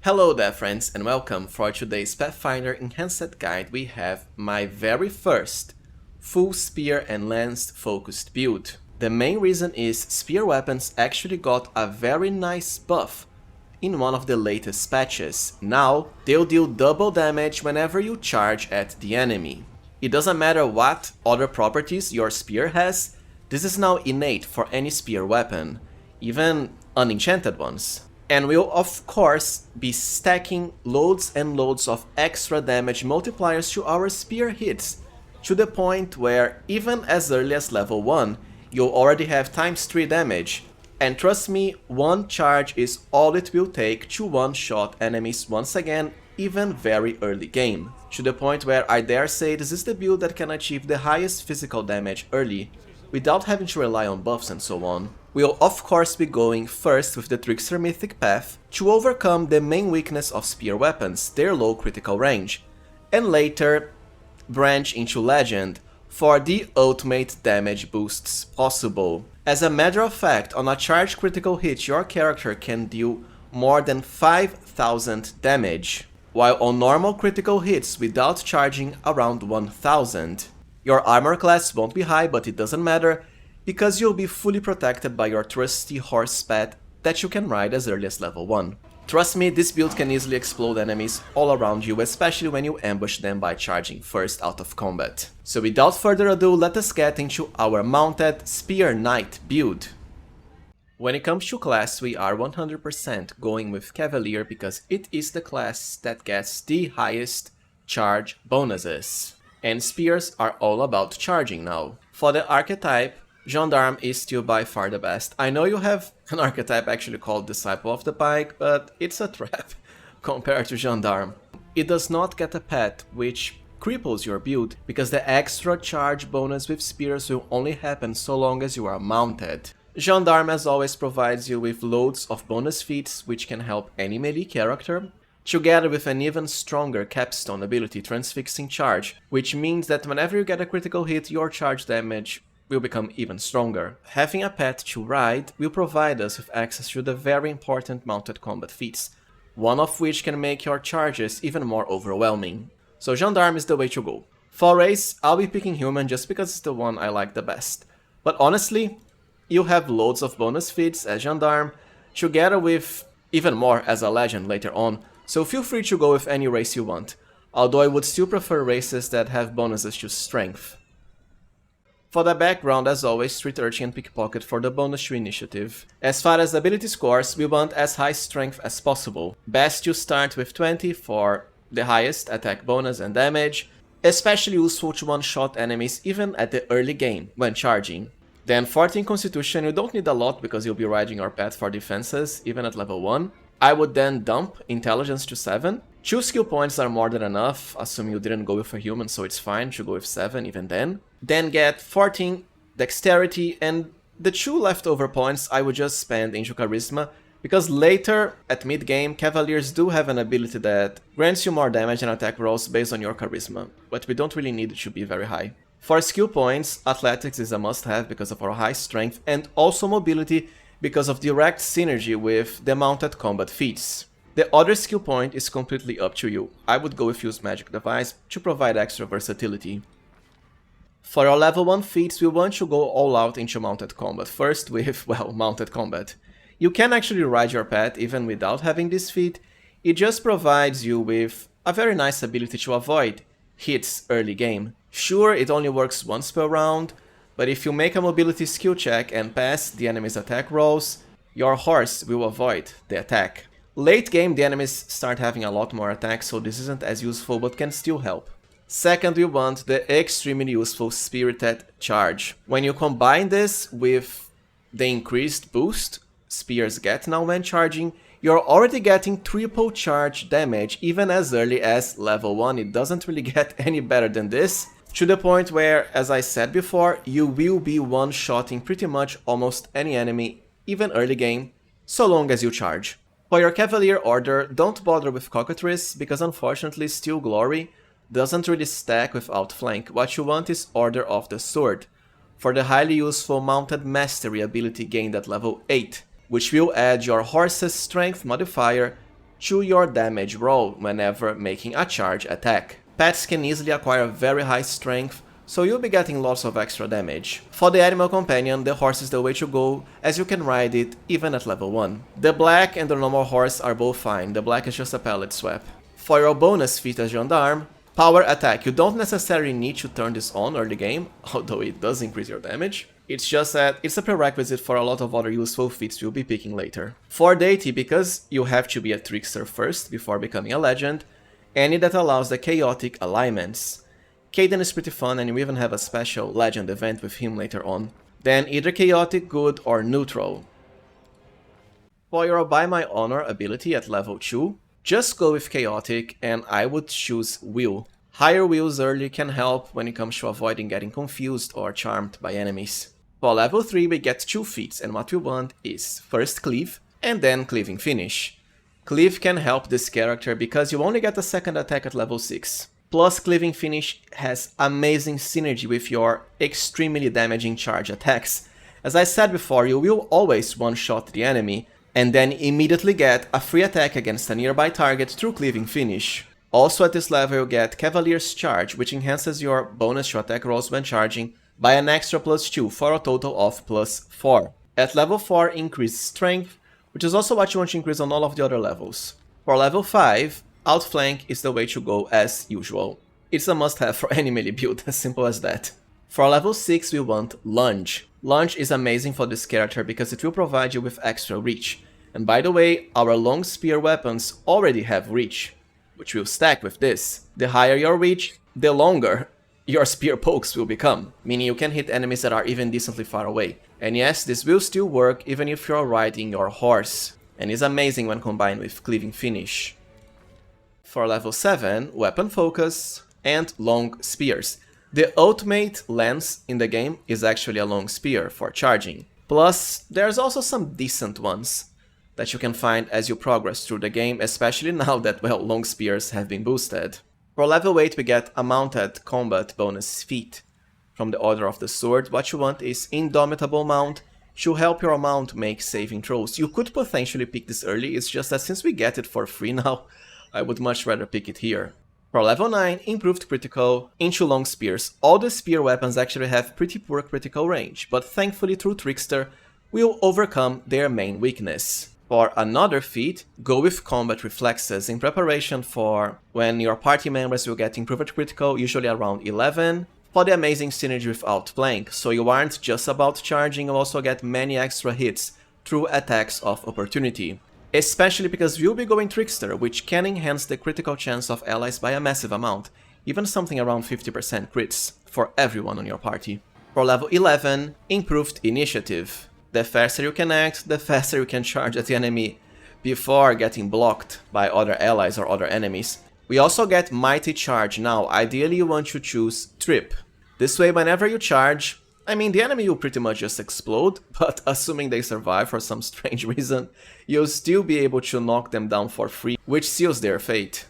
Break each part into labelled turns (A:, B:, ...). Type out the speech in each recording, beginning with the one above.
A: Hello there friends and welcome. For today's Pathfinder Enhanced Guide we have my very first full spear and lance focused build. The main reason is spear weapons actually got a very nice buff in one of the latest patches. Now they'll deal double damage whenever you charge at the enemy. It doesn't matter what other properties your spear has, this is now innate for any spear weapon, even unenchanted ones. And we'll of course be stacking loads and loads of extra damage multipliers to our spear hits, to the point where even as early as level 1 you'll already have ×3 damage. And trust me, one charge is all it will take to one-shot enemies once again, even very early game. To the point where I dare say this is the build that can achieve the highest physical damage early, without having to rely on buffs and so on. We'll of course be going first with the Trickster Mythic path to overcome the main weakness of spear weapons, their low critical range, and later branch into Legend for the ultimate damage boosts possible. As a matter of fact, on a charged critical hit your character can deal more than 5,000 damage, while on normal critical hits without charging around 1,000. Your armor class won't be high, but it doesn't matter, because you'll be fully protected by your trusty horse pet that you can ride as early as level 1. Trust me, this build can easily explode enemies all around you, especially when you ambush them by charging first out of combat. So without further ado, let us get into our mounted Spear Knight build. When it comes to class, we are 100% going with Cavalier because it is the class that gets the highest charge bonuses. And spears are all about charging now. For the archetype, Gendarme is still by far the best. I know you have an archetype actually called Disciple of the Pike, but it's a trap compared to Gendarme. It does not get a pet, which cripples your build, because the extra charge bonus with spears will only happen so long as you are mounted. Gendarme as always provides you with loads of bonus feats, which can help any melee character, together with an even stronger capstone ability, Transfixing Charge, which means that whenever you get a critical hit, your charge damage will become even stronger. Having a pet to ride will provide us with access to the very important mounted combat feats, one of which can make your charges even more overwhelming. So Gendarme is the way to go. For race, I'll be picking human just because it's the one I like the best. But honestly, you have loads of bonus feats as Gendarme, together with even more as a legend later on, so feel free to go with any race you want, although I would still prefer races that have bonuses to strength. For the background, as always, Street Urchin and Pickpocket for the bonus to initiative. As far as ability scores, we want as high strength as possible. Best you start with 20 for the highest attack bonus and damage, especially useful to one-shot enemies even at the early game when charging. Then 14 Constitution, you don't need a lot because you'll be riding your pet for defenses even at level 1. I would then dump Intelligence to 7. 2 skill points are more than enough, assuming you didn't go with a human, so it's fine to go with 7 even then. Then get 14 Dexterity, and the 2 leftover points I would just spend into Charisma, because later at mid-game, Cavaliers do have an ability that grants you more damage and attack rolls based on your Charisma, but we don't really need it to be very high. For skill points, Athletics is a must-have because of our high strength, and also Mobility because of direct synergy with the mounted combat feats. The other skill point is completely up to you. I would go with Use Magic Device to provide extra versatility. For our level 1 feats, we want to go all out into mounted combat, first with, well, mounted combat. You can actually ride your pet even without having this feat, it just provides you with a very nice ability to avoid hits early game. Sure, it only works once per round, but if you make a mobility skill check and pass the enemy's attack rolls, your horse will avoid the attack. Late game, the enemies start having a lot more attacks, so this isn't as useful but can still help. Second, we want the extremely useful Spirited Charge. When you combine this with the increased boost spears get now when charging, you're already getting triple charge damage even as early as level 1. It doesn't really get any better than this, to the point where, as I said before, you will be one-shotting pretty much almost any enemy, even early game, so long as you charge. For your Cavalier order, don't bother with Cockatrice, because unfortunately Steel Glory doesn't really stack with Outflank. What you want is Order of the Sword, for the highly useful Mounted Mastery ability gained at level 8, which will add your horse's strength modifier to your damage roll whenever making a charge attack. Pets can easily acquire very high strength, so you'll be getting lots of extra damage. For the animal companion, the horse is the way to go, as you can ride it even at level 1. The black and the normal horse are both fine, the black is just a palette swap. For your bonus feat as gendarme, power attack, you don't necessarily need to turn this on early game, although it does increase your damage. It's just that it's a prerequisite for a lot of other useful feats you'll be picking later. For deity, because you have to be a trickster first before becoming a legend, any that allows the chaotic alignments. Caden is pretty fun and you even have a special legend event with him later on. Then either chaotic, good or neutral. For your By My Honor ability at level 2, just go with chaotic and I would choose will. Higher wills early can help when it comes to avoiding getting confused or charmed by enemies. For level 3 we get 2 feats and what we want is first cleave and then cleaving finish. Cleave can help this character because you only get a second attack at level 6. Plus cleaving finish has amazing synergy with your extremely damaging charge attacks. As I said before, you will always one-shot the enemy and then immediately get a free attack against a nearby target through cleaving finish. Also at this level you get Cavalier's Charge, which enhances your bonus to attack rolls when charging by an extra +2 for a total of +4. At level 4 increase strength, which is also what you want to increase on all of the other levels. For level 5, outflank is the way to go as usual. It's a must-have for any melee build, as simple as that. For level 6 we want lunge. Lunge is amazing for this character because it will provide you with extra reach. And by the way, our long spear weapons already have reach, which will stack with this. The higher your reach, the longer your spear pokes will become, meaning you can hit enemies that are even decently far away. And yes, this will still work even if you're riding your horse, and is amazing when combined with cleaving finish. For level 7, weapon focus and long spears. The ultimate lance in the game is actually a long spear for charging. Plus, there's also some decent ones that you can find as you progress through the game, especially now that, well, long spears have been boosted. For level 8 we get a mounted combat bonus feat. From the Order of the Sword, what you want is Indomitable Mount to help your mount make saving throws. You could potentially pick this early, it's just that since we get it for free now, I would much rather pick it here. For level 9, improved critical into long spears. All the spear weapons actually have pretty poor critical range, but thankfully through Trickster, we'll overcome their main weakness. For another feat, go with combat reflexes in preparation for when your party members will get improved critical, usually around 11, for the amazing synergy with outflank, so you aren't just about charging, you'll also get many extra hits through attacks of opportunity. Especially because we'll be going Trickster, which can enhance the critical chance of allies by a massive amount, even something around 50% crits for everyone on your party. For level 11, improved initiative. The faster you can act, the faster you can charge at the enemy before getting blocked by other allies or other enemies. We also get Mighty Charge now. Ideally you want to choose Trip. This way whenever you charge, I mean the enemy will pretty much just explode, but assuming they survive for some strange reason, you'll still be able to knock them down for free, which seals their fate.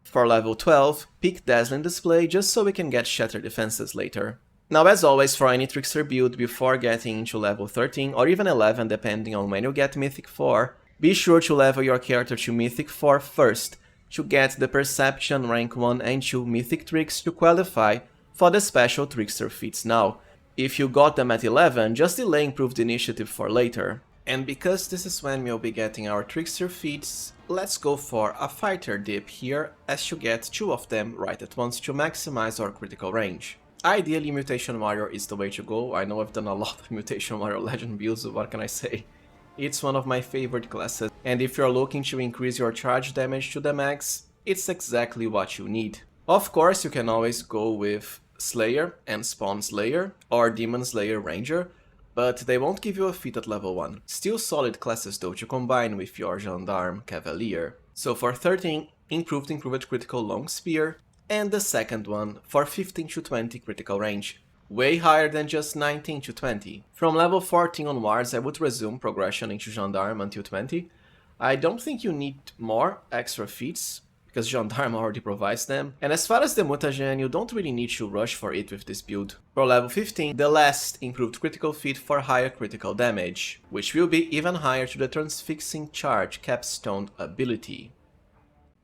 A: For level 12, pick Dazzling Display just so we can get Shatter Defenses later. Now as always, for any Trickster build before getting into level 13 or even 11 depending on when you get Mythic 4, be sure to level your character to Mythic 4 first to get the Perception rank 1 and 2 Mythic tricks to qualify for the special Trickster feats now. If you got them at 11, just delay improved initiative for later. And because this is when we'll be getting our Trickster feats, let's go for a fighter dip here as you get 2 of them right at once to maximize our critical range. Ideally, Mutation Warrior is the way to go. I know I've done a lot of Mutation Warrior Legend builds, so what can I say? It's one of my favorite classes, and if you're looking to increase your charge damage to the max, it's exactly what you need. Of course, you can always go with Slayer and Spawn Slayer, or Demon Slayer Ranger, but they won't give you a feat at level 1. Still solid classes though to combine with your Gendarme Cavalier. So for 13, improved critical long spear, and the second one for 15 to 20 critical range. Way higher than just 19 to 20. From level 14 onwards I would resume progression into Gendarme until 20. I don't think you need more extra feats, because Gendarme already provides them. And as far as the mutagen, you don't really need to rush for it with this build. For level 15, the last improved critical feat for higher critical damage, which will be even higher to the transfixing charge capstone ability.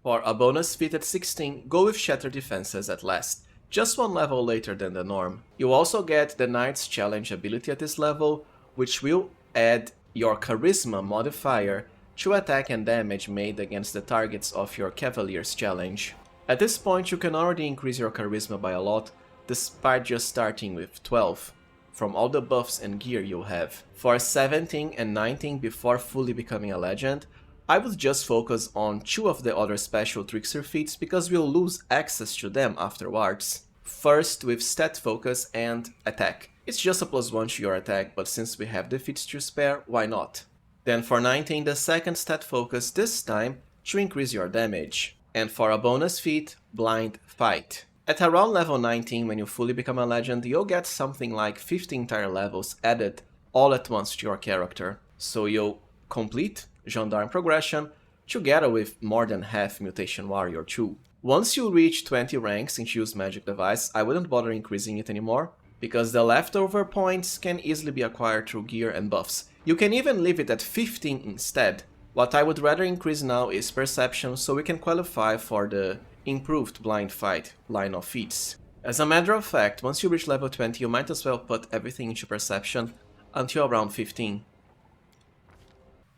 A: For a bonus feat at 16, go with Shattered Defenses at last, just one level later than the norm. You also get the Knight's Challenge ability at this level, which will add your Charisma modifier to attack and damage made against the targets of your Cavalier's challenge. At this point you can already increase your Charisma by a lot, despite just starting with 12, from all the buffs and gear you have. For 17 and 19 before fully becoming a legend, I would just focus on 2 of the other special Trickster feats because we'll lose access to them afterwards. First with Stat Focus and Attack. It's just a +1 to your attack, but since we have the feats to spare, why not? Then for 19, the second Stat Focus, this time to increase your damage. And for a bonus feat, Blind Fight. At around level 19, when you fully become a legend, you'll get something like 50 entire levels added all at once to your character. So you'll complete Gendarme Progression together with more than half Mutation Warrior 2. Once you reach 20 ranks and choose Magic Device, I wouldn't bother increasing it anymore, because the leftover points can easily be acquired through gear and buffs. You can even leave it at 15 instead. What I would rather increase now is Perception, so we can qualify for the improved Blind Fight line of feats. As a matter of fact, once you reach level 20, you might as well put everything into Perception until around 15.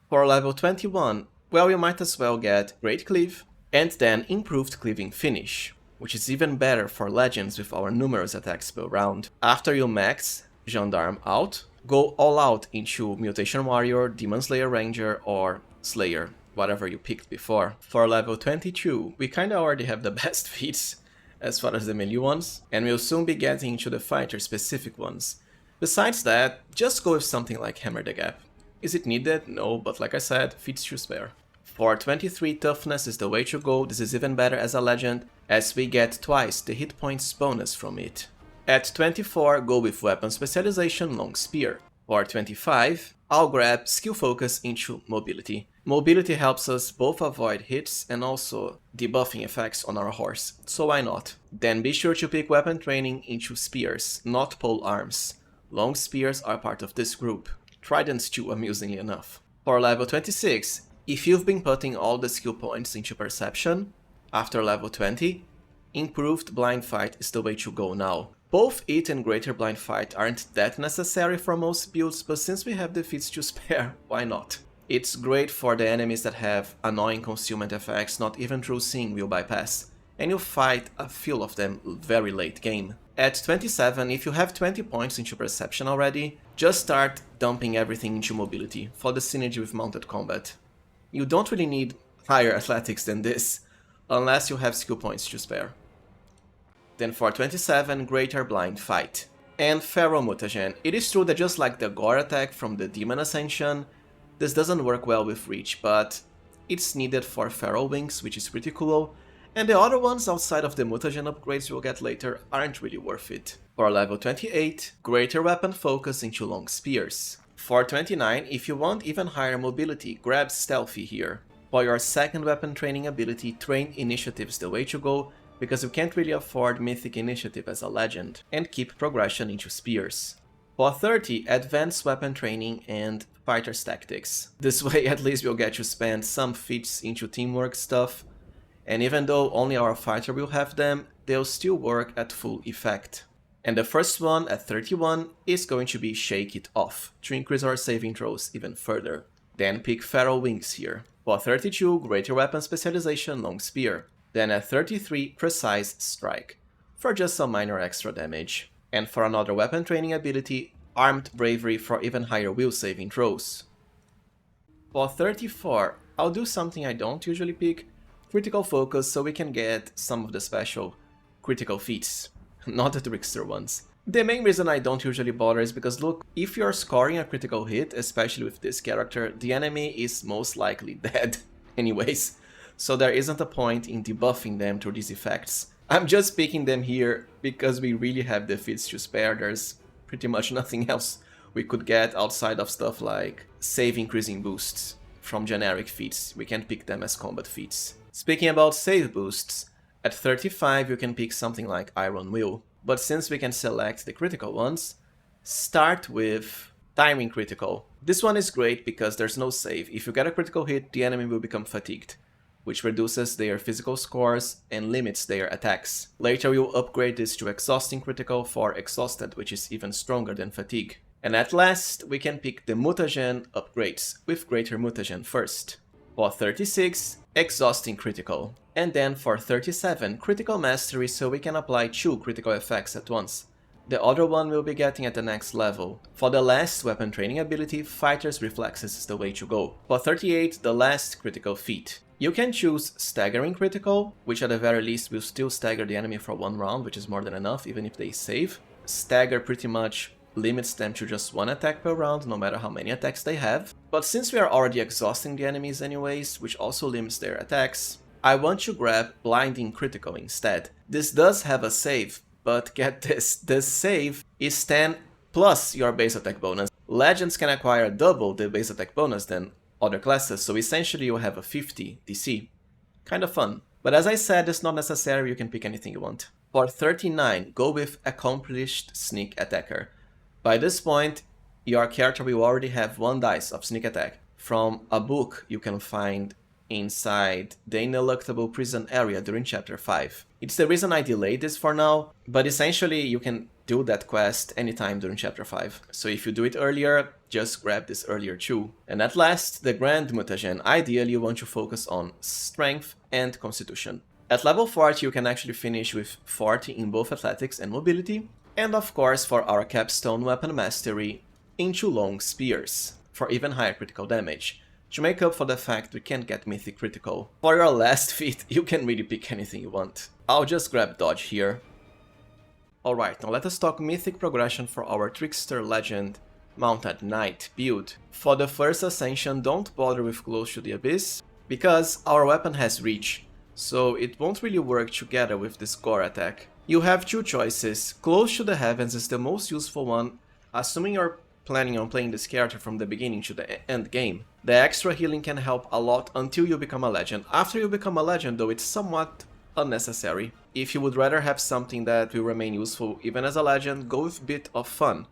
A: For level 21, well, you might as well get Great Cleave, and then improved Cleaving Finish, which is even better for legends with our numerous attacks per round. After you max Gendarme out, go all out into Mutation Warrior, Demon Slayer Ranger, or Slayer, whatever you picked before. For level 22, we kinda already have the best feats as far as the melee ones, and we'll soon be getting into the fighter specific ones. Besides that, just go with something like Hammer the Gap. Is it needed? No, but like I said, feats to spare. For 23, Toughness is the way to go. This is even better as a legend, as we get twice the hit points bonus from it. At 24, go with Weapon Specialization Long Spear. For 25, I'll grab Skill Focus into Mobility. Mobility helps us both avoid hits and also debuffing effects on our horse, so why not? Then be sure to pick Weapon Training into Spears, not Pole Arms. Long Spears are part of this group. Tridents too, amusingly enough. For level 26, if you've been putting all the skill points into Perception, after level 20, Improved Blind Fight is the way to go now. Both it and Greater Blind Fight aren't that necessary for most builds, but since we have the feats to spare, why not? It's great for the enemies that have annoying concealment effects not even True Seeing will bypass, and you'll fight a few of them very late game. At 27, if you have 20 points into Perception already, just start dumping everything into Mobility for the synergy with mounted combat. You don't really need higher athletics than this, unless you have skill points to spare. Then for 27, Greater Blind Fight. And Feral Mutagen. It is true that just like the Gore attack from the Demon Ascension, this doesn't work well with Reach, but it's needed for Feral Wings, which is pretty cool, and the other ones outside of the mutagen upgrades you'll get later aren't really worth it. For level 28, Greater Weapon Focus into Long Spears. For 29, if you want even higher mobility, grab Stealthy here. For your second weapon training ability, Train Initiative's the way to go, because you can't really afford Mythic Initiative as a legend, and keep progression into Spears. For 30, Advanced Weapon Training and Fighter's Tactics. This way at least we'll get to spend some feats into teamwork stuff, and even though only our fighter will have them, they'll still work at full effect. And the first one, at 31, is going to be Shake It Off, to increase our saving throws even further. Then pick Feral Wings here. For 32, Greater Weapon Specialization Long Spear. Then at 33, Precise Strike, for just some minor extra damage. And for another weapon training ability, Armed Bravery for even higher will saving throws. For 34, I'll do something I don't usually pick, Critical Focus, so we can get some of the special critical feats, not the trickster ones. The main reason I don't usually bother is because look, if you're scoring a critical hit, especially with this character, the enemy is most likely dead anyways, so there isn't a point in debuffing them through these effects. I'm just picking them here because we really have the feats to spare. There's pretty much nothing else we could get outside of stuff like save increasing boosts from generic feats. We can't pick them as combat feats. Speaking about save boosts, at 35 you can pick something like Iron Will, but since we can select the critical ones, start with Timing Critical. This one is great because there's no save. If you get a critical hit, the enemy will become fatigued, which reduces their physical scores and limits their attacks. Later we'll upgrade this to Exhausting Critical for Exhausted, which is even stronger than Fatigue. And at last, we can pick the Mutagen upgrades, with Greater Mutagen first. For 36, Exhausting Critical. And then for 37, Critical Mastery, so we can apply 2 critical effects at once. The other one we'll be getting at the next level. For the last weapon training ability, Fighter's Reflexes is the way to go. For 38, the last critical feat. You can choose Staggering Critical, which at the very least will still stagger the enemy for 1 round, which is more than enough even if they save. Stagger pretty much limits them to just 1 attack per round, no matter how many attacks they have. But since we are already exhausting the enemies anyways, which also limits their attacks, I want to grab Blinding Critical instead. This does have a save, but get this, the save is 10 plus your base attack bonus. Legends can acquire double the base attack bonus than other classes, so essentially you have a 50 DC. Kinda fun. But as I said, it's not necessary, you can pick anything you want. For 39, go with Accomplished Sneak Attacker. By this point, your character will already have 1 dice of sneak attack from a book you can find inside the Ineluctable Prison area during Chapter 5. It's the reason I delayed this for now, but essentially you can do that quest anytime during Chapter 5. So if you do it earlier, just grab this earlier too. And at last, the Grand Mutagen. Ideally you want to focus on Strength and Constitution. At level 40 you can actually finish with 40 in both Athletics and Mobility. And of course, for our capstone weapon mastery, into Long Spears, for even higher critical damage, to make up for the fact we can't get Mythic Critical. For your last feat, you can really pick anything you want. I'll just grab Dodge here. Alright, now let us talk Mythic Progression for our Trickster Legend Mounted Knight build. For the first Ascension, don't bother with Close to the Abyss, because our weapon has Reach, so it won't really work together with this Gore attack. You have 2 choices. Close to the Heavens is the most useful one, assuming you're planning on playing this character from the beginning to the end game. The extra healing can help a lot until you become a legend. After you become a legend though, it's somewhat unnecessary. If you would rather have something that will remain useful even as a legend, go with Bit of Fun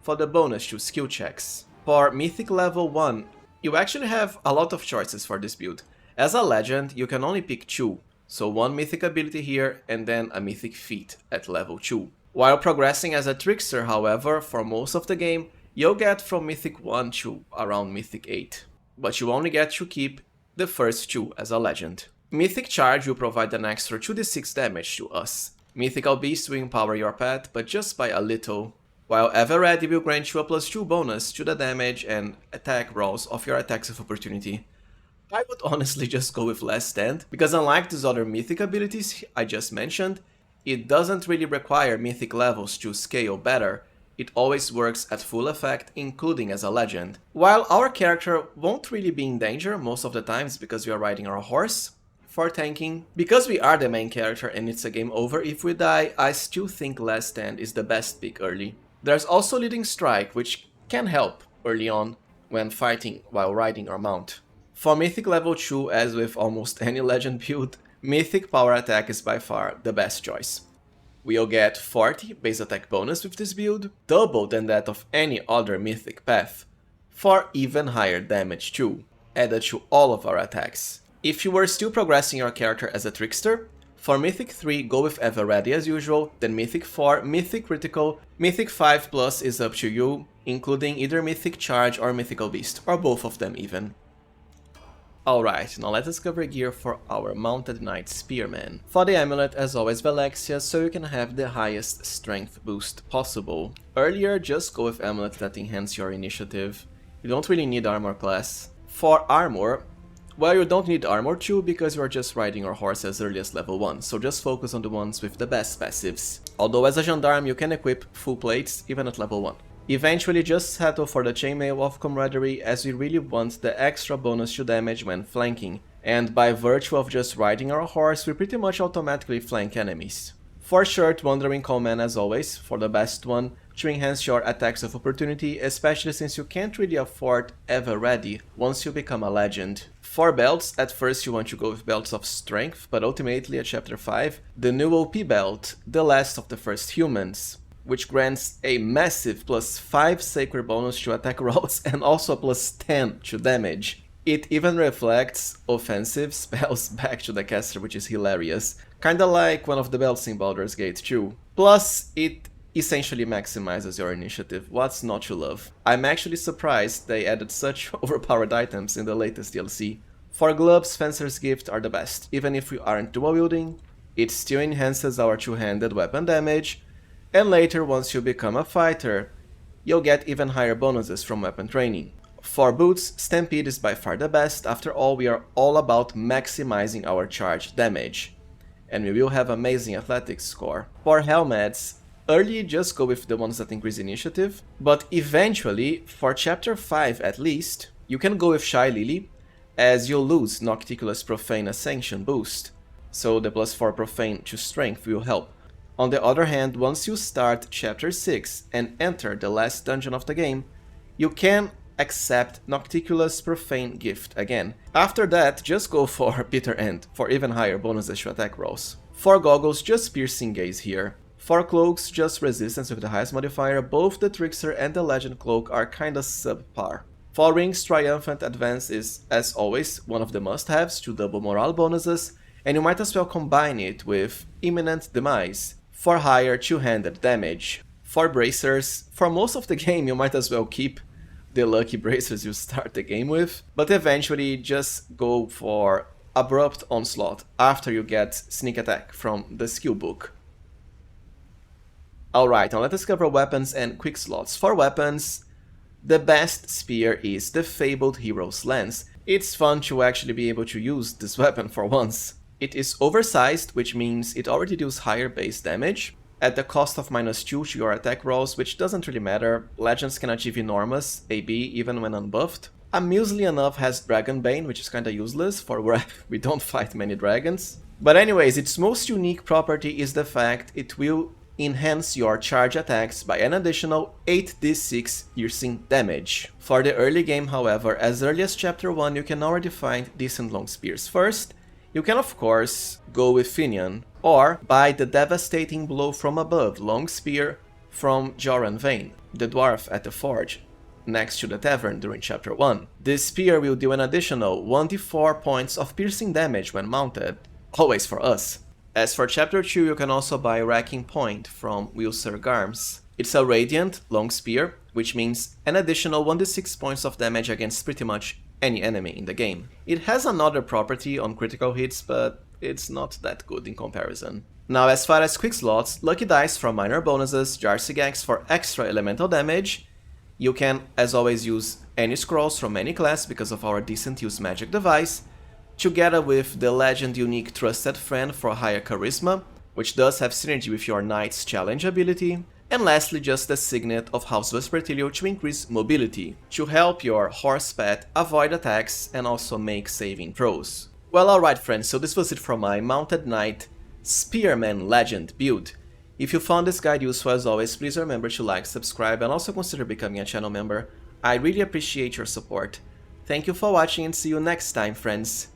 A: for the bonus to skill checks. For Mythic level 1, you actually have a lot of choices for this build. As a legend, you can only pick 2. So 1 mythic ability here and then a mythic feat at level 2. While progressing as a trickster, however, for most of the game, you'll get from mythic 1 to around mythic 8. But you only get to keep the first 2 as a legend. Mythic Charge will provide an extra 2d6 damage to us. Mythical Beast will empower your pet, but just by a little. While Ever Ready will grant you a +2 bonus to the damage and attack rolls of your attacks of opportunity. I would honestly just go with Last Stand, because unlike these other mythic abilities I just mentioned, it doesn't really require mythic levels to scale better. It always works at full effect, including as a legend. While our character won't really be in danger most of the times because we are riding our horse, for tanking, because we are the main character and it's a game over if we die, I still think Last Stand is the best pick early. There's also Leading Strike, which can help early on when fighting while riding our mount. For Mythic level 2, as with almost any legend build, Mythic Power Attack is by far the best choice. We'll get 40 base attack bonus with this build, double than that of any other Mythic path, for even higher damage too, added to all of our attacks. If you were still progressing your character as a Trickster, for Mythic 3 go with Ever Ready as usual, then Mythic 4, Mythic Critical, Mythic 5 plus is up to you, including either Mythic Charge or Mythical Beast, or both of them even. Alright, now let us cover gear for our Mounted Knight Spearman. For the amulet, as always Velexia, so you can have the highest strength boost possible. Earlier, just go with amulets that enhance your initiative. You don't really need armor class. For armor, well, you don't need armor too, because you are just riding your horse as early as level 1, so just focus on the ones with the best passives. Although as a gendarme you can equip full plates even at level 1. Eventually just settle for the Chainmail of Camaraderie, as we really want the extra bonus to damage when flanking, and by virtue of just riding our horse we pretty much automatically flank enemies. For Shirt Wandering Coleman as always, for the best one, to enhance your attacks of opportunity, especially since you can't really afford Ever Ready once you become a legend. For belts, at first you want to go with belts of strength, but ultimately at chapter 5, the new OP belt, the last of the first humans, which grants a massive +5 sacred bonus to attack rolls and also a +10 to damage. It even reflects offensive spells back to the caster, which is hilarious. Kinda like one of the belts in Baldur's Gate 2. Plus, it essentially maximizes your initiative. What's not to love? I'm actually surprised they added such overpowered items in the latest DLC. For gloves, Fencer's Gift are the best. Even if we aren't dual wielding, it still enhances our two-handed weapon damage, and later once you become a fighter, you'll get even higher bonuses from weapon training. For boots, Stampede is by far the best. After all, we are all about maximizing our charge damage, and we will have amazing athletics score. For helmets, early just go with the ones that increase initiative, but eventually, for chapter 5 at least, you can go with Shy Lily, as you'll lose Nocticulus Profane Ascension boost, so the +4 Profane to strength will help. On the other hand, once you start chapter 6 and enter the last dungeon of the game, you can accept Nocticulus Profane Gift again. After that, just go for Bitter End for even higher bonuses to attack rolls. For goggles, just Piercing Gaze here. For cloaks, just Resistance with the highest modifier. Both the Trickster and the Legend Cloak are kinda subpar. For rings, Triumphant Advance is, as always, one of the must-haves to double morale bonuses, and you might as well combine it with Imminent Demise for higher two-handed damage. For bracers, for most of the game you might as well keep the lucky bracers you start the game with, but eventually just go for Abrupt Onslaught after you get Sneak Attack from the skill book. Alright, now let us cover weapons and Quickslots. For weapons, the best spear is the Fabled Hero's Lance. It's fun to actually be able to use this weapon for once. It is oversized, which means it already deals higher base damage, at the cost of -2 to your attack rolls, which doesn't really matter. Legends can achieve enormous AB even when unbuffed. Amusingly enough has Dragonbane, which is kinda useless for where we don't fight many dragons. But anyways, its most unique property is the fact it will enhance your charge attacks by an additional 8d6 piercing damage. For the early game, however, as early as chapter 1 you can already find decent long spears. First, you can of course go with Finian, or buy the Devastating Blow from Above long spear from Joran Vane, the dwarf at the forge, next to the tavern during chapter 1. This spear will do an additional 1d4 points of piercing damage when mounted, always for us. As for chapter 2, you can also buy Racking Point from Wilsir Garms. It's a radiant long spear, which means an additional 1d6 points of damage against pretty much any enemy in the game. It has another property on critical hits, but it's not that good in comparison. Now, as far as Quickslots, Lucky Dice for minor bonuses, Jarsigax for extra elemental damage. You can, as always, use any scrolls from any class because of our decent use magic device, together with the Legend Unique Trusted Friend for higher charisma, which does have synergy with your Knight's Challenge ability. And lastly, just the Signet of House Vespertilio to increase mobility, to help your horse pet avoid attacks and also make saving throws. Well, alright friends, so this was it for my Mounted Knight Spearman Legend build. If you found this guide useful, as always, please remember to like, subscribe, and also consider becoming a channel member. I really appreciate your support. Thank you for watching and see you next time, friends.